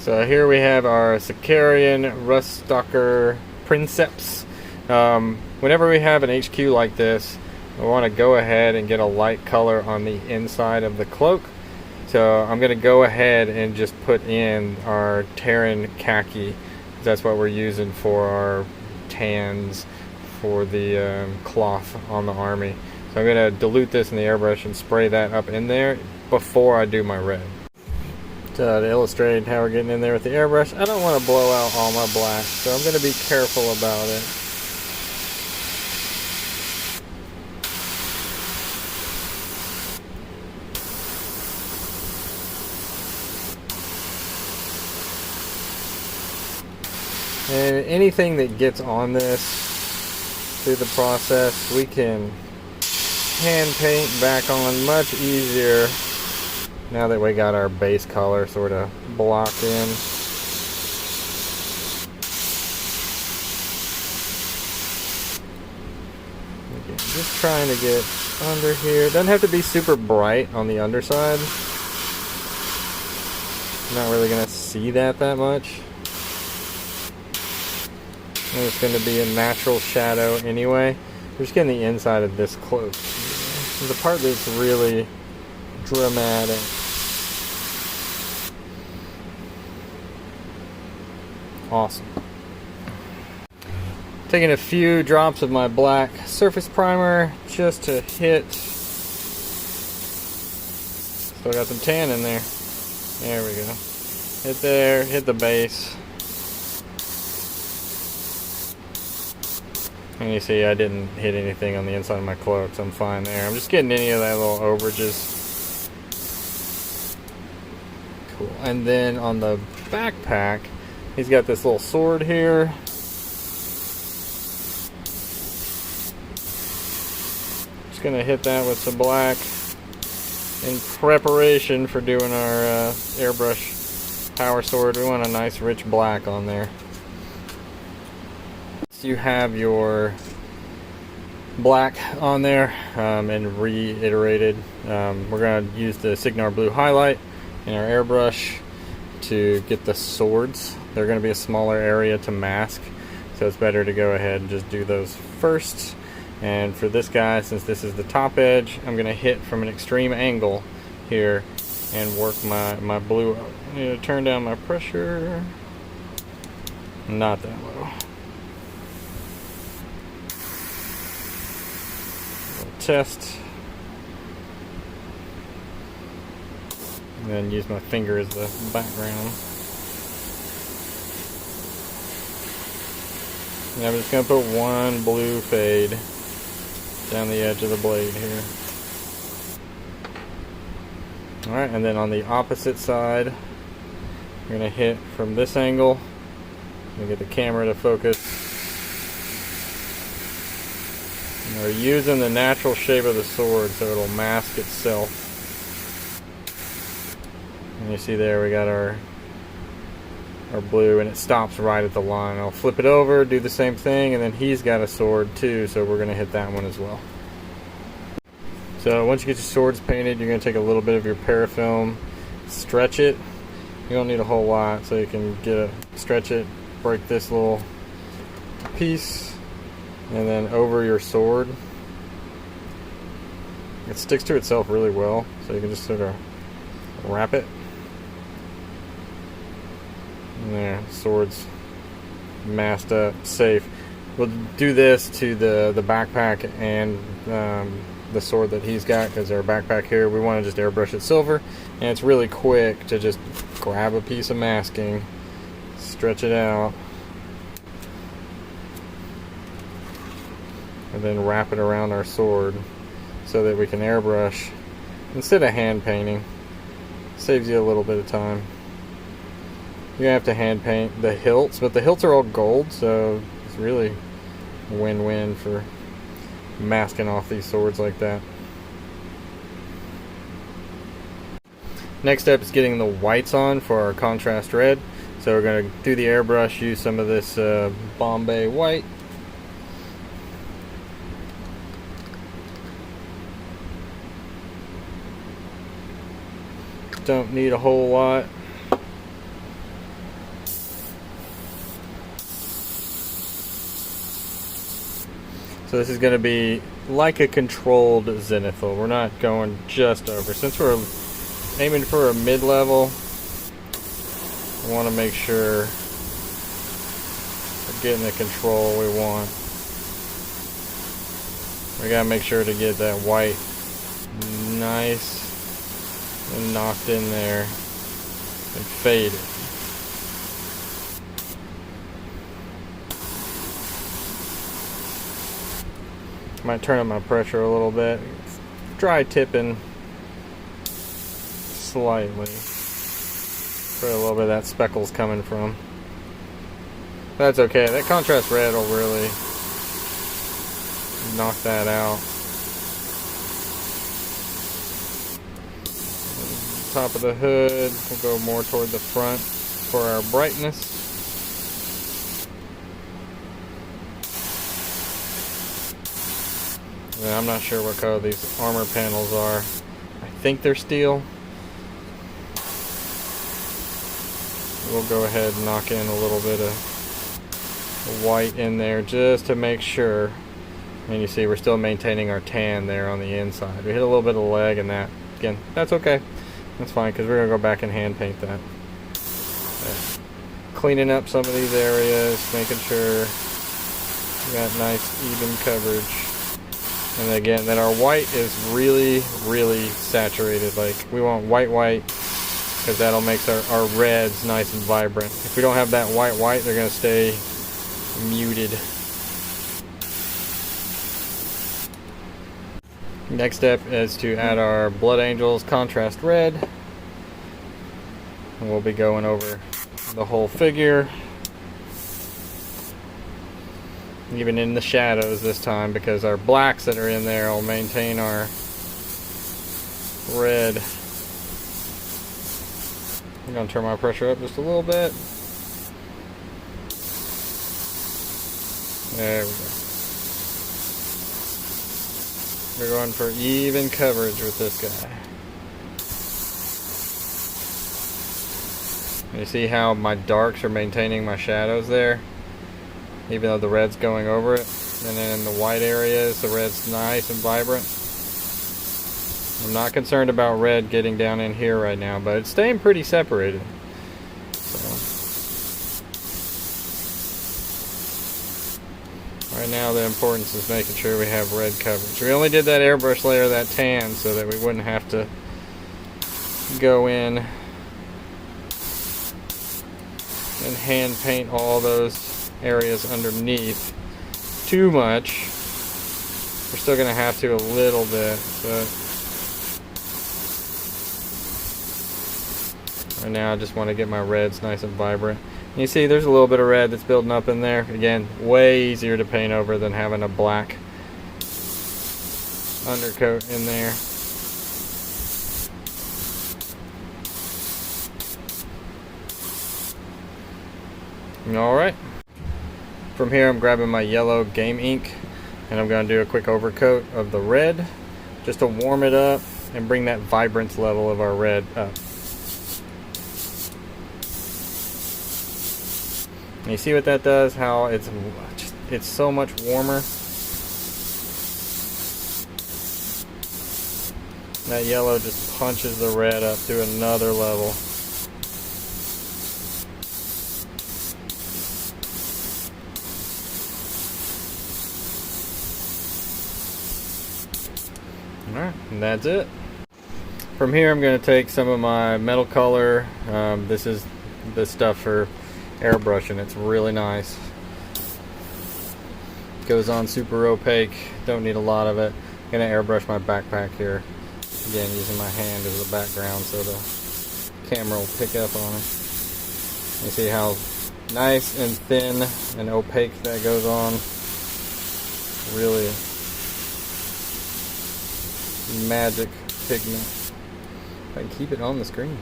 So here we have our Sicarian Ruststalker Princeps. Whenever we have an HQ like this, we want to go ahead and get a light color on the inside of the cloak. So I'm going to go ahead and just put in our Terran khaki. That's what we're using for our tans for the cloth on the army. So I'm going to dilute this in the airbrush and spray that up in there before I do my red. To illustrate how we're getting in there with the airbrush, I don't want to blow out all my black, so I'm going to be careful about it. And anything that gets on this through the process, we can hand paint back on much easier now that we got our base color sort of blocked in. Okay, just trying to get under here. Doesn't have to be super bright on the underside. Not really going to see that much. And it's going to be a natural shadow anyway. We're just getting the inside of this cloak. The part that's really dramatic. Awesome. Taking a few drops of my black surface primer just to hit. Still got some tan in there. There we go. Hit there, hit the base. And you see I didn't hit anything on the inside of my cloak, so I'm fine there. I'm just getting any of that little overages. Cool. And then on the backpack, he's got this little sword here. Just gonna hit that with some black in preparation for doing our airbrush power sword. We want a nice rich black on there. So you have your black on there and reiterated. We're going to use the Signar Blue highlight in our airbrush to get the swords. They're going to be a smaller area to mask, so it's better to go ahead and just do those first. And for this guy, since this is the top edge, I'm going to hit from an extreme angle here and work my blue up. I need to turn down my pressure. Not that low. Test, and then use my finger as the background. And I'm just going to put one blue fade down the edge of the blade here. Alright, and then on the opposite side, I'm going to hit from this angle. I'm going to get the camera to focus. We're using the natural shape of the sword so it'll mask itself. And you see there we got our blue, and it stops right at the line. I'll flip it over, do the same thing, and then he's got a sword too, so we're going to hit that one as well. So once you get your swords painted, you're going to take a little bit of your parafilm, stretch it. You don't need a whole lot, so you can stretch it, break this little piece, and then over your sword. It sticks to itself really well, so you can just sort of wrap it. And there, sword's masked up, safe. We'll do this to the backpack and the sword that he's got, because our backpack here, we want to just airbrush it silver, and it's really quick to just grab a piece of masking, stretch it out, and then wrap it around our sword so that we can airbrush instead of hand painting. Saves you a little bit of time. You're gonna have to hand paint the hilts, but the hilts are all gold, so it's really a win-win for masking off these swords like that. Next step is getting the whites on for our contrast red. So we're going to do the airbrush, use some of this Bombay white. Don't need a whole lot. So this is going to be like a controlled zenithal. We're not going just over. Since we're aiming for a mid-level, I want to make sure we're getting the control we want. We got to make sure to get that white nice and knocked in there and faded. Might turn up my pressure a little bit. Dry tipping slightly. Where a little bit of that speckle's coming from. That's okay. That contrast red will really knock that out. Top of the hood, we'll go more toward the front for our brightness. And I'm not sure what color these armor panels are. I think they're steel. We'll go ahead and knock in a little bit of white in there just to make sure. And you see we're still maintaining our tan there on the inside. We hit a little bit of the leg and that. Again, that's okay. That's fine because we're going to go back and hand paint that. Cleaning up some of these areas, making sure we got nice even coverage. And again, that our white is really, really saturated. Like, we want white, because that'll make our reds nice and vibrant. If we don't have that white, they're going to stay muted. Next step is to add our Blood Angels contrast red. And we'll be going over the whole figure. Even in the shadows this time, because our blacks that are in there will maintain our red. I'm going to turn my pressure up just a little bit. There we go. We're going for even coverage with this guy. You see how my darks are maintaining my shadows there? Even though the red's going over it. And then in the white areas, the red's nice and vibrant. I'm not concerned about red getting down in here right now, but it's staying pretty separated. So, right now the importance is making sure we have red coverage. We only did that airbrush layer, that tan, so that we wouldn't have to go in and hand paint all those areas underneath too much. We're still going to have to a little bit, but right now I just want to get my reds nice and vibrant. And you see there's a little bit of red that's building up in there. Again, way easier to paint over than having a black undercoat in there. Alright. From here I'm grabbing my yellow game ink and I'm going to do a quick overcoat of the red just to warm it up and bring that vibrance level of our red up. And you see what that does, how it's so much warmer. That yellow just punches the red up to another level. Alright, and that's it. From here I'm going to take some of my metal color. This is the stuff for airbrushing. It's really nice. Goes on super opaque. Don't need a lot of it. I'm going to airbrush my backpack here. Again, using my hand as a background so the camera will pick up on it. You see how nice and thin and opaque that goes on. Really magic pigment. If I can keep it on the screen.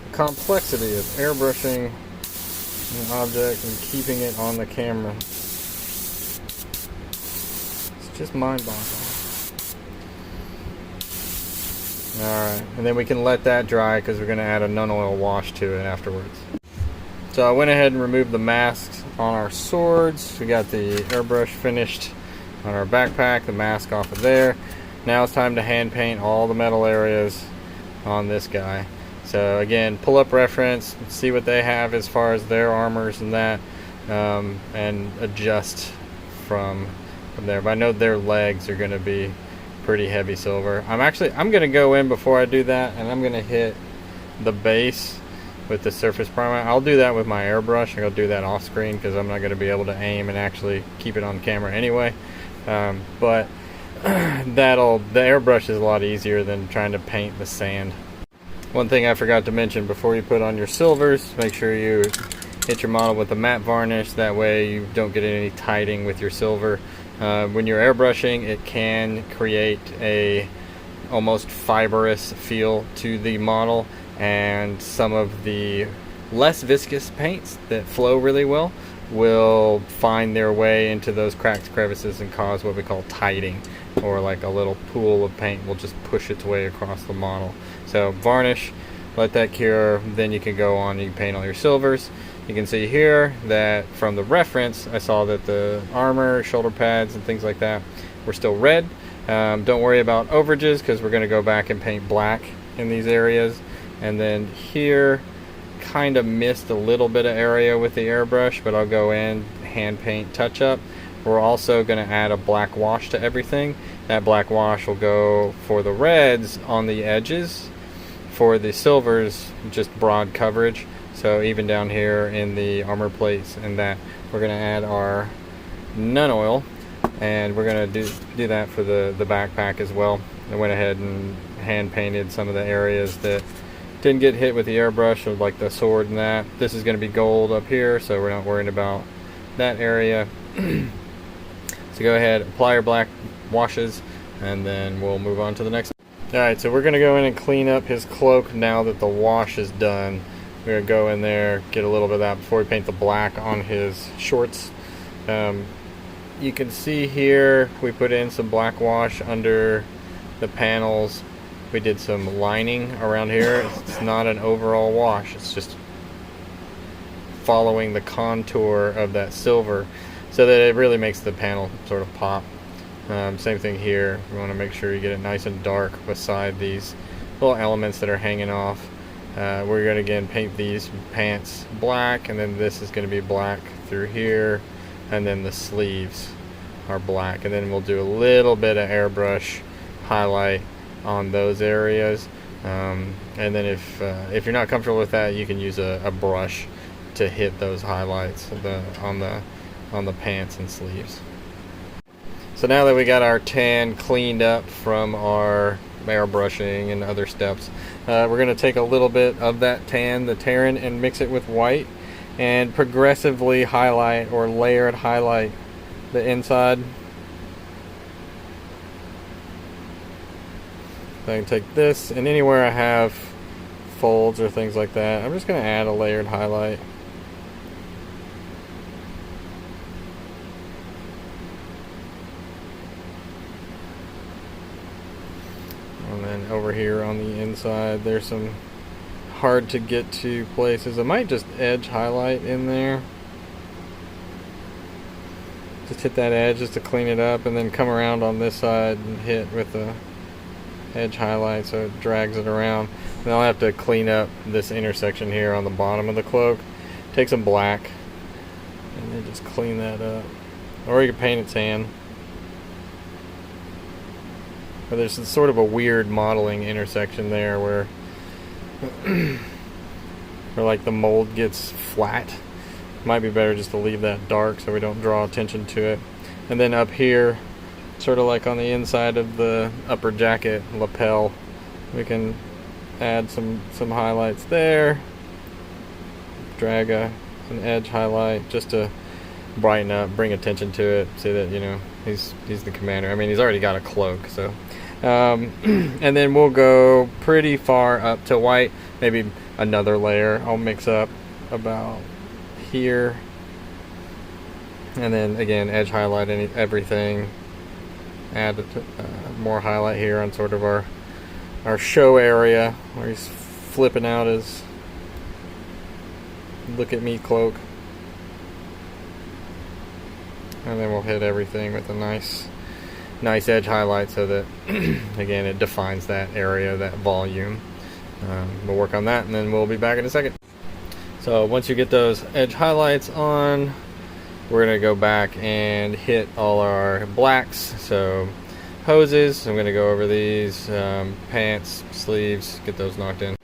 The complexity of airbrushing an object and keeping it on the camera. It's just mind-boggling. Alright, and then we can let that dry because we're going to add a non-oil wash to it afterwards. So I went ahead and removed the masks on our swords. We got the airbrush finished on our backpack, the mask off of there. Now it's time to hand paint all the metal areas on this guy. So again, pull up reference, see what they have as far as their armors and that, and adjust from there. But I know their legs are going to be pretty heavy silver. I'm going to go in before I do that, and I'm going to hit the base with the surface primer. I'll do that with my airbrush. I'll do that off screen because I'm not going to be able to aim and actually keep it on camera anyway. But the airbrush is a lot easier than trying to paint the sand. One thing I forgot to mention before you put on your silvers, make sure you hit your model with a matte varnish. That way you don't get any tiding with your silver. When you're airbrushing, it can create a almost fibrous feel to the model, and some of the less viscous paints that flow really well will find their way into those cracked crevices and cause what we call tiding, or like a little pool of paint will just push its way across the model. So varnish, let that cure, then you can go on and you can paint all your silvers. You can see here that from the reference, I saw that the armor, shoulder pads, and things like that were still red. Don't worry about overages because we're going to go back and paint black in these areas. And then here, kind of missed a little bit of area with the airbrush, but I'll go in, hand paint, touch up. We're also going to add a black wash to everything. That black wash will go for the reds on the edges. For the silvers, just broad coverage. So even down here in the armor plates and that, we're going to add our nun oil, and we're going to do that for the backpack as well. I went ahead and hand painted some of the areas that didn't get hit with the airbrush, like the sword and that. This is going to be gold up here, so we're not worrying about that area. So go ahead, apply your black washes, and then we'll move on to the next. Alright, so we're going to go in and clean up his cloak now that the wash is done. We're going to go in there, get a little bit of that before we paint the black on his shorts. You can see here we put in some black wash under the panels. We did some lining around here. It's not an overall wash, it's just following the contour of that silver so that it really makes the panel sort of pop. Same thing here. You want to make sure you get it nice and dark beside these little elements that are hanging off. We're going to again paint these pants black, and then this is going to be black through here, and then the sleeves are black, and then we'll do a little bit of airbrush highlight on those areas, and then if you're not comfortable with that, you can use a brush to hit those highlights on the pants and sleeves. So now that we got our tan cleaned up from our airbrushing and other steps, we're going to take a little bit of that tan, the Terran, and mix it with white and progressively highlight or layered highlight the inside. So I can take this, and anywhere I have folds or things like that, I'm just going to add a layered highlight. And then over here on the inside, there's some hard to get to places. I might just edge highlight in there. Just hit that edge just to clean it up, and then come around on this side and hit with the edge highlight so it drags it around. And I'll have to clean up this intersection here on the bottom of the cloak. Take some black and then just clean that up. Or you can paint it tan. But there's sort of a weird modeling intersection there where like the mold gets flat. Might be better just to leave that dark so we don't draw attention to it. And then up here, sort of like on the inside of the upper jacket lapel, we can add some highlights there. Drag an edge highlight just to brighten up, bring attention to it, see that, you know, he's the commander. I mean, he's already got a cloak, so and then we'll go pretty far up to white, maybe another layer. I'll mix up about here, and then again edge highlight everything, add more highlight here on sort of our our show area where he's flipping out his look at me cloak. And then we'll hit everything with a nice edge highlight so that again it defines that area, that volume. We'll work on that and then we'll be back in a second. So once you get those edge highlights on, we're going to go back and hit all our blacks. So hoses, I'm going to go over these, pants, sleeves, get those knocked in.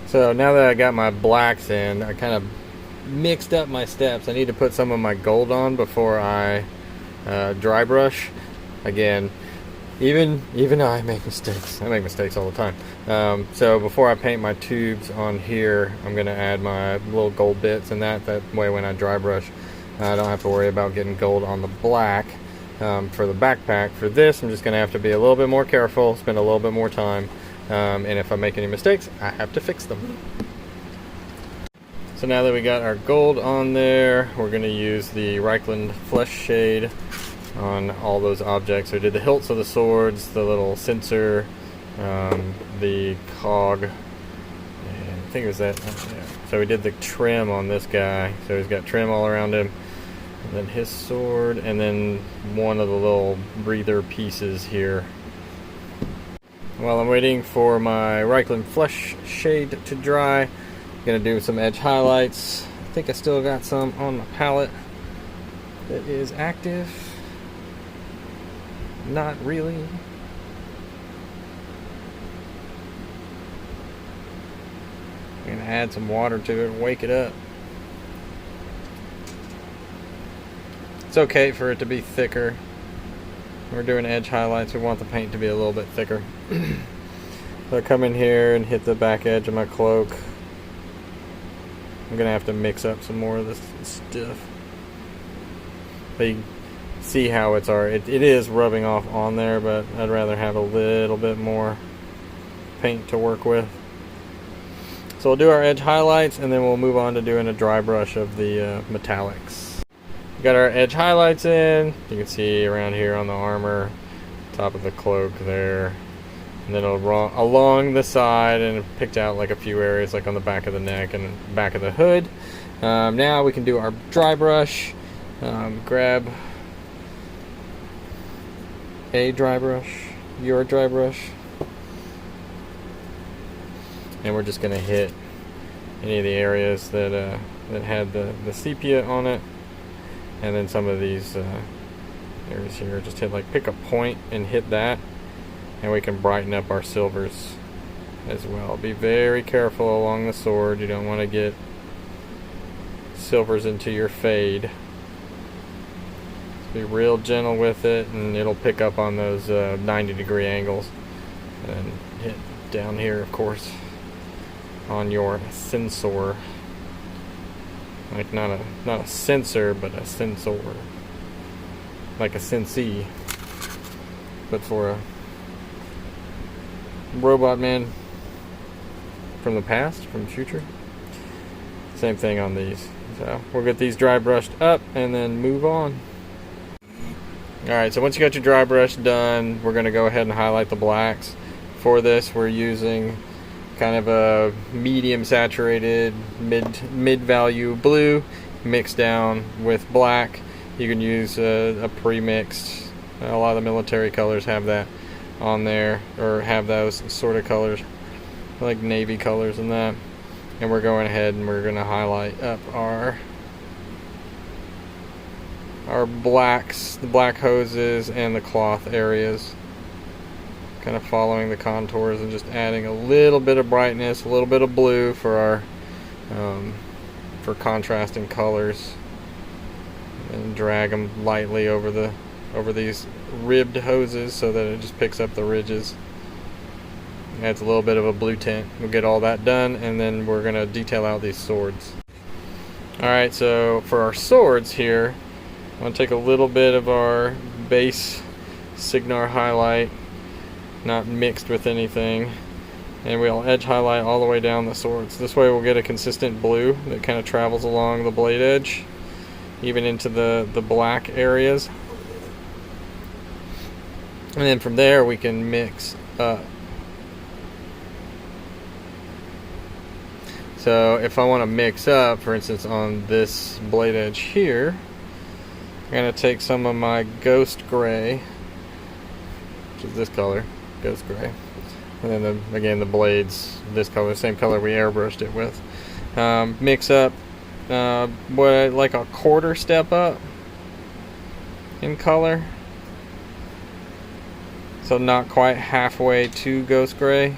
So now that I got my blacks in, I kind of mixed up my steps. I need to put some of my gold on before I dry brush. Again, even I make mistakes. I make mistakes all the time. So before I paint my tubes on here, I'm going to add my little gold bits, and that way when I dry brush, I don't have to worry about getting gold on the black. For the backpack, for this, I'm just going to have to be a little bit more careful, spend a little bit more time, and if I make any mistakes, I have to fix them. So now that we got our gold on there, we're going to use the Reichland Flesh Shade on all those objects. So we did the hilts of the swords, the little sensor, the cog, and I think it was that. Yeah. So we did the trim on this guy. So he's got trim all around him. And then his sword, and then one of the little breather pieces here. While I'm waiting for my Reichland Flesh Shade to dry, I'm going to do some edge highlights. I think I still got some on my palette that is active. Not really. I'm going to add some water to it and wake it up. It's okay for it to be thicker. We're doing edge highlights. We want the paint to be a little bit thicker. So I come in here and hit the back edge of my cloak. I'm gonna have to mix up some more of this stuff. But you see how it is rubbing off on there, but I'd rather have a little bit more paint to work with. So we'll do our edge highlights and then we'll move on to doing a dry brush of the metallics. Got our edge highlights in. You can see around here on the armor, top of the cloak there, and then along the side, and picked out like a few areas like on the back of the neck and back of the hood. Now we can do our dry brush. Grab a dry brush, your dry brush, and we're just going to hit any of the areas that had the sepia on it. And then some of these areas here, just pick a point and hit that, and we can brighten up our silvers as well. Be very careful along the sword. You don't want to get silvers into your fade. Be real gentle with it, and it'll pick up on those 90-degree angles. And hit down here, of course, on your sensor. Like not a sensor, but a sensor. Like a sensei. But for a robot man from the past, from the future. Same thing on these. So we'll get these dry brushed up and then move on. Alright, so once you got your dry brush done, we're going to go ahead and highlight the blacks. For this, we're using kind of a medium saturated mid value blue mixed down with black. You can use a pre-mixed. A lot of the military colors have that on there, or have those sort of colors, like navy colors and that. And we're going ahead and we're going to highlight up our blacks, the black hoses and the cloth areas. Kind of following the contours and just adding a little bit of brightness, a little bit of blue for our for contrasting colors, and drag them lightly over these ribbed hoses so that it just picks up the ridges. Adds a little bit of a blue tint. We'll get all that done, and then we're gonna detail out these swords. All right, so for our swords here, I'm gonna take a little bit of our base Signar highlight, not mixed with anything, and we'll edge highlight all the way down the swords. This way we'll get a consistent blue that kind of travels along the blade edge, even into the black areas. And then from there we can mix up So if I want to mix up, for instance, on this blade edge here, I'm going to take some of my Ghost Gray, which is this color, Ghost Gray, and then again the blades this color, same color we airbrushed it with. Mix up like a quarter step up in color, so not quite halfway to Ghost Gray.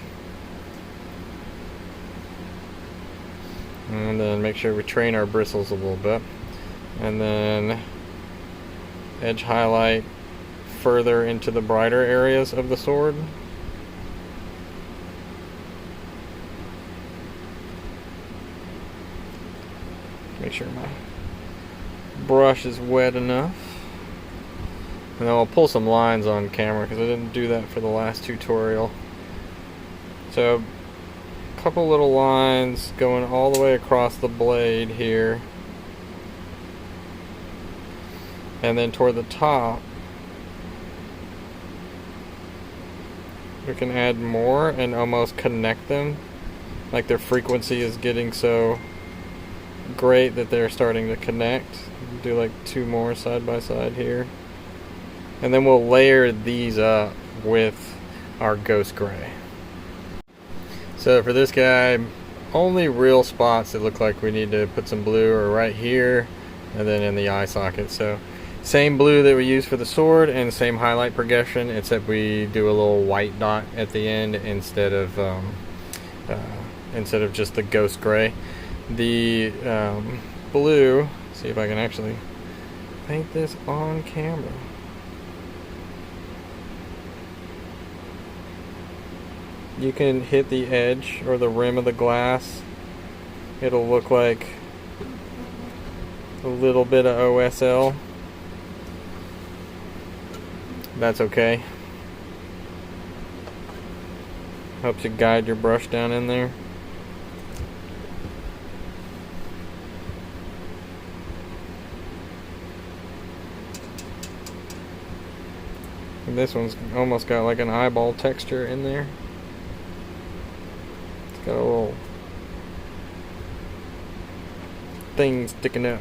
And then make sure we train our bristles a little bit, and then edge highlight further into the brighter areas of the sword. Make sure my brush is wet enough. And then I'll pull some lines on camera because I didn't do that for the last tutorial. So a couple little lines going all the way across the blade here. And then toward the top, we can add more and almost connect them. Like their frequency is getting so great that they're starting to connect. Do like 2 more side by side here. And then we'll layer these up with our Ghost Gray. So for this guy, only real spots that look like we need to put some blue are right here and then in the eye socket. So same blue that we use for the sword and same highlight progression, except we do a little white dot at the end instead of just the Ghost Gray. The blue, see if I can actually paint this on camera. You can hit the edge or the rim of the glass. It'll look like a little bit of OSL. That's okay. Helps you guide your brush down in there. And this one's almost got like an eyeball texture in there. Got a little thing sticking up.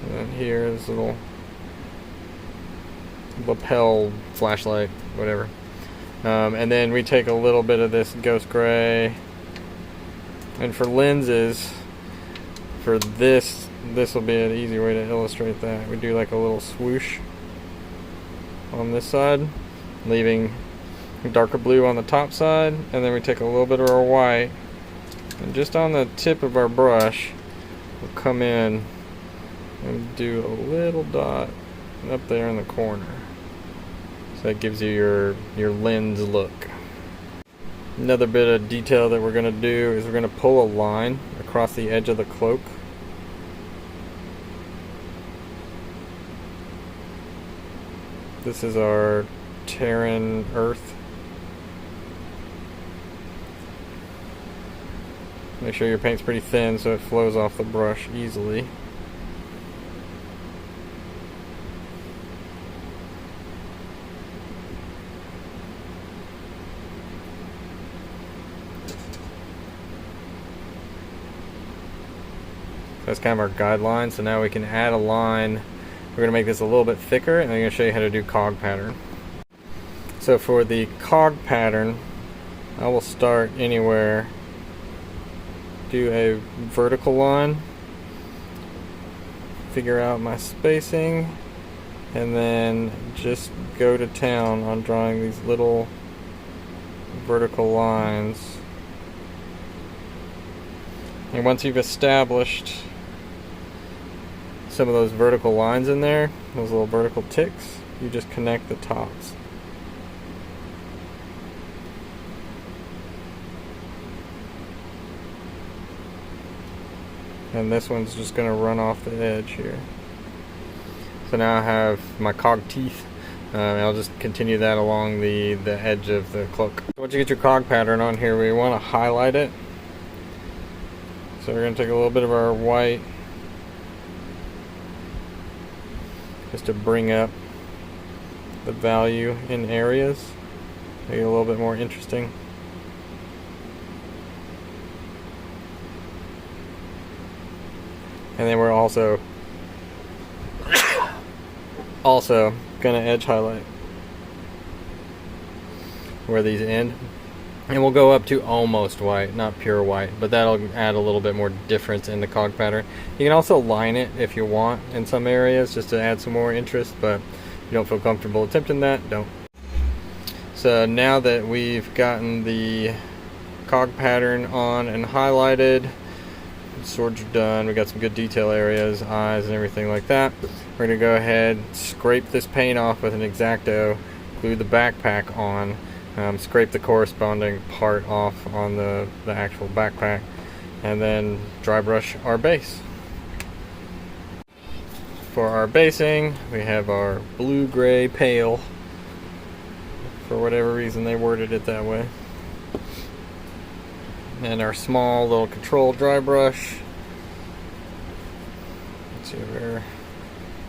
And then here is a little lapel flashlight, whatever. And then we take a little bit of this Ghost Gray. And for lenses, for this will be an easy way to illustrate that. We do like a little swoosh on this side, leaving darker blue on the top side, and then we take a little bit of our white, and just on the tip of our brush we'll come in and do a little dot up there in the corner, so that gives you your lens look. Another bit of detail that we're going to do is we're going to pull a line across the edge of the cloak. This is our Terran Earth. Make sure your paint's pretty thin so it flows off the brush easily. That's kind of our guideline. So now we can add a line. We're going to make this a little bit thicker, and I'm going to show you how to do cog pattern. So for the cog pattern, I will start anywhere. Do a vertical line, figure out my spacing, and then just go to town on drawing these little vertical lines. And once you've established some of those vertical lines in there, those little vertical ticks, you just connect the tops. And this one's just going to run off the edge here. So now I have my cog teeth. I'll just continue that along the edge of the cloak. Once you get your cog pattern on here, we want to highlight it. So we're going to take a little bit of our white just to bring up the value in areas, make it a little bit more interesting. And then we're also gonna edge highlight where these end. And we'll go up to almost white, not pure white, but that'll add a little bit more difference in the cog pattern. You can also line it if you want in some areas just to add some more interest, but if you don't feel comfortable attempting that, don't. So now that we've gotten the cog pattern on and highlighted, swords are done, we got some good detail areas, eyes and everything like that. We're going to go ahead, scrape this paint off with an X-Acto, glue the backpack on, scrape the corresponding part off on the actual backpack, and then dry brush our base. For our basing, we have our blue-gray pale. For whatever reason they worded it that way. And our small little control dry brush. Let's see over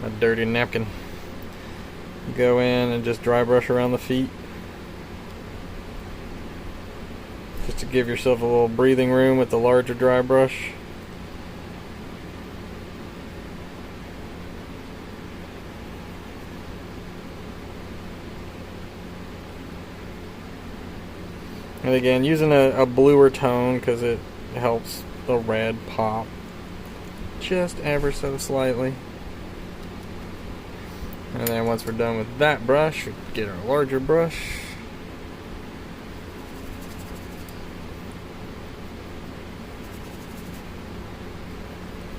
a dirty napkin. Go in and just dry brush around the feet. Just to give yourself a little breathing room with the larger dry brush. And again, using a bluer tone because it helps the red pop just ever so slightly. And then once we're done with that brush, we get our larger brush.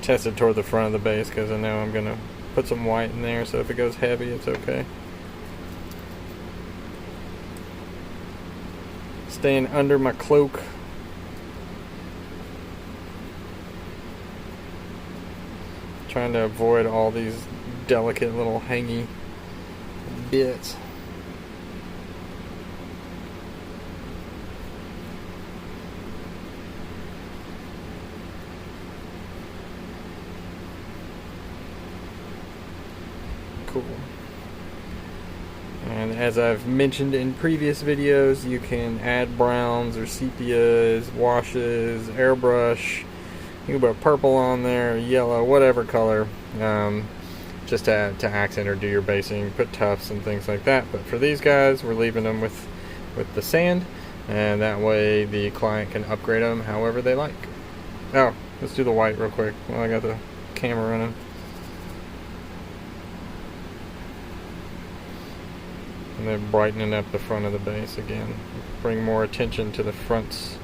Test it toward the front of the base because I know I'm going to put some white in there, so if it goes heavy, it's okay. Staying under my cloak. Trying to avoid all these delicate little hangy bits. Cool. And as I've mentioned in previous videos, you can add browns or sepias, washes, airbrush. You can put purple on there, yellow, whatever color, just to accent or do your basing. Put tufts and things like that. But for these guys, we're leaving them with the sand, and that way the client can upgrade them however they like. Oh, let's do the white real quick while I got the camera running. And then brightening up the front of the base again. Bring more attention to the fronts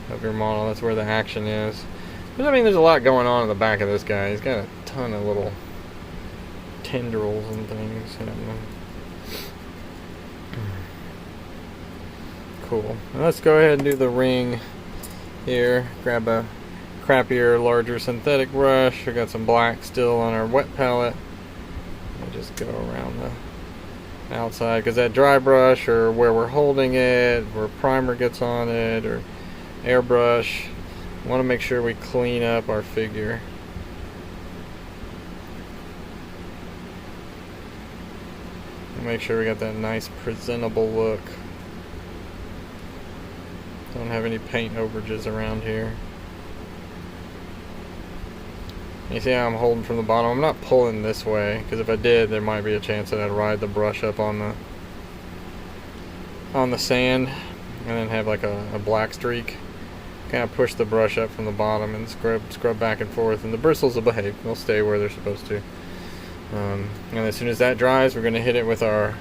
of your model. That's where the action is. But I mean, there's a lot going on in the back of this guy. He's got a ton of little tendrils and things happening. Cool. Now let's go ahead and do the ring here. Grab a crappier, larger synthetic brush. We got some black still on our wet palette. And just go around the outside, because that dry brush or where we're holding it, where primer gets on it, or airbrush, want to make sure we clean up our figure. Make sure we got that nice presentable look. Don't have any paint overages around here. You see how I'm holding from the bottom? I'm not pulling this way, because if I did, there might be a chance that I'd ride the brush up on the sand and then have like a black streak. Kind of push the brush up from the bottom and scrub back and forth, and the bristles will behave. They'll stay where they're supposed to. And as soon as that dries, we're going to hit it with our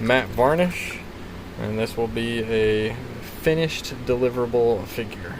matte varnish, and this will be a finished deliverable figure.